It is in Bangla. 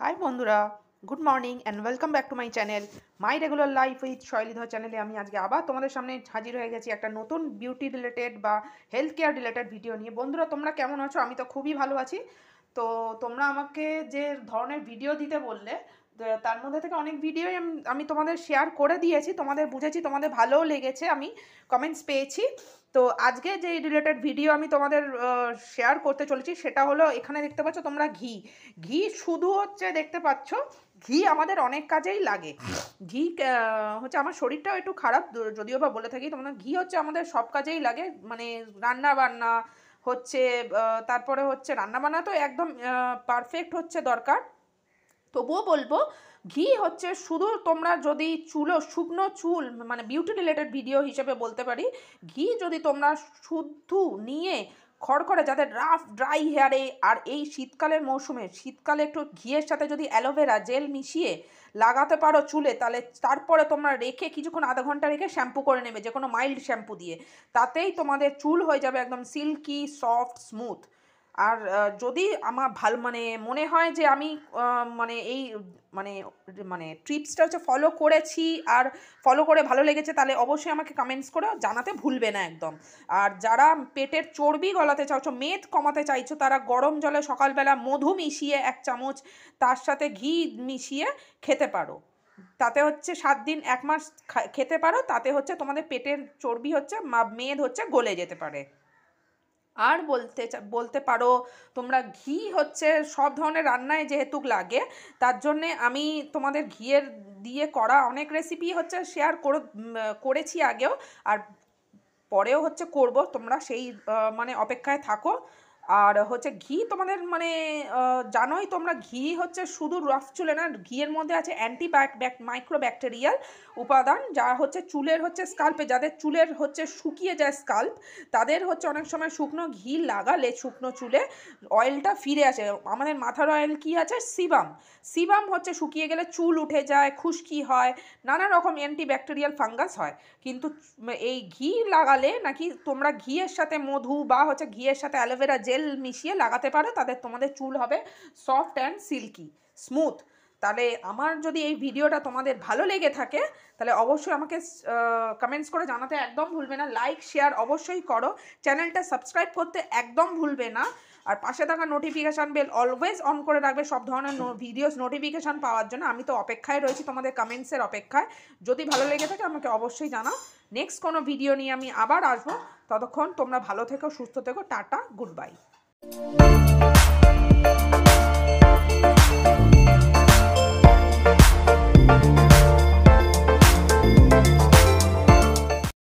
হাই বন্ধুরা, good morning and welcome back to my channel my regular life with Shailidhar চ্যানেলে আমি আজকে আবার তোমাদের সামনে হাজির হয়ে গেছি একটা নতুন বিউটি রিলেটেড বা হেলথ কেয়ার রিলেটেড ভিডিও নিয়ে। বন্ধুরা, তোমরা কেমন আছো? আমি তো খুবই ভালো আছি। তো তোমরা আমাকে যে ধরনের ভিডিও দিতে বললে, তার মধ্যে থেকে অনেক ভিডিওই আমি তোমাদের শেয়ার করে দিয়েছি, তোমাদের বুঝেছি, তোমাদের ভালোও লেগেছে, আমি কমেন্টস পেয়েছি। তো আজকে যে রিলেটেড ভিডিও আমি তোমাদের শেয়ার করতে চলেছি সেটা হলো, এখানে দেখতে পাচ্ছ তোমরা ঘি। ঘি শুধু হচ্ছে দেখতে পাচ্ছ, ঘি আমাদের অনেক কাজেই লাগে। ঘি হচ্ছে, আমার শরীরটাও একটু খারাপ যদিও বা বলে থাকি, তোমরা ঘি হচ্ছে আমাদের সব কাজেই লাগে, মানে রান্না বান্না হচ্ছে, তারপরে হচ্ছে রান্না বান্না তো একদম পারফেক্ট হচ্ছে দরকার। তবুও বলবো, ঘি হচ্ছে শুধু তোমরা যদি শুকনো চুল, মানে বিউটি রিলেটেড ভিডিও হিসেবে বলতে পারি, ঘি যদি তোমরা শুদ্ধ নিয়ে খড়খড়ে যাদের রাফ ড্রাই হেয়ারে, আর এই শীতকালের মৌসুমে শীতকালে একটু ঘিয়ের সাথে যদি অ্যালোভেরা জেল মিশিয়ে লাগাতে পারো চুলে, তাহলে তারপরে তোমরা রেখে কিছুক্ষণ আধা ঘন্টা রেখে শ্যাম্পু করে নেবে, যে কোনো মাইল্ড শ্যাম্পু দিয়ে, তাতেই তোমাদের চুল হয়ে যাবে একদম সিল্কি সফট স্মুথ। আর যদি আমার মানে মনে হয় যে আমি মানে এই মানে মানে ট্রিপসটা হচ্ছে ফলো করেছি আর ফলো করে ভালো লেগেছে, তাহলে অবশ্যই আমাকে কমেন্টস করে জানাতে ভুলবে না একদম। আর যারা পেটের চর্বি গলাতে চাইছো, মেদ কমাতে চাইছো, তারা গরম জলে সকালবেলা মধু মিশিয়ে 1 চামচ তার সাথে ঘি মিশিয়ে খেতে পারো। তাতে হচ্ছে 7 দিন 1 মাস খেতে পারো, তাতে হচ্ছে তোমাদের পেটের চর্বি হচ্ছে মেদ হচ্ছে গলে যেতে পারে। আর বলতে পারো তোমরা, ঘি হচ্ছে সব ধরনের রান্নায় যেহেতু লাগে, তার জন্যে আমি তোমাদের ঘিয়ের দিয়ে করা অনেক রেসিপি হচ্ছে শেয়ার করেছি আগেও, আর পরেও হচ্ছে করব, তোমরা সেই মানে অপেক্ষায় থাকো। আর হচ্ছে ঘি তোমাদের মানে জানোই তোমরা, ঘি হচ্ছে শুধু রফ চুলে না, ঘিয়ের মধ্যে আছে মাইক্রোব্যাকটেরিয়াল উপাদান, যা হচ্ছে চুলের হচ্ছে স্কাল্পে, যাদের চুলের হচ্ছে শুকিয়ে যায় স্কাল্প, তাদের হচ্ছে অনেক সময় শুকনো ঘি লাগালে শুকনো চুলে অয়েলটা ফিরে আসে। আমাদের মাথার অয়েল কি আছে? সিবাম হচ্ছে শুকিয়ে গেলে চুল উঠে যায়, খুশকি হয়, নানা রকম অ্যান্টিব্যাকটেরিয়াল ফাঙ্গাস হয়। কিন্তু এই ঘি লাগালে নাকি তোমরা ঘিয়ের সাথে মধু বা হচ্ছে ঘিয়ের সাথে অ্যালোভেরা জেল মিশিয়ে লাগাতে পারো, তোমাদের চুল হবে সফট অ্যান্ড সিল্কি স্মুথ। তাহলে আমার যদি এই ভিডিওটা তোমাদের ভালো লেগে থাকে, তাহলে অবশ্যই আমাকে কমেন্টস করে জানাতে একদম ভুলবে না। লাইক শেয়ার অবশ্যই করো, চ্যানেলটা সাবস্ক্রাইব করতে একদম ভুলবে না। আর পাশে থাকা নোটিফিকেশান বেল অলওয়েজ অন করে রাখবে সব ধরনের ভিডিওস নোটিফিকেশান পাওয়ার জন্য। আমি তো অপেক্ষায় রয়েছি, তোমাদের কমেন্টসের অপেক্ষায়। যদি ভালো লেগে থাকে আমাকে অবশ্যই জানাও। নেক্সট কোনো ভিডিও নিয়ে আমি আবার আসবো। ততক্ষণ তোমরা ভালো থেকো, সুস্থ থেকো। Tata, good bye.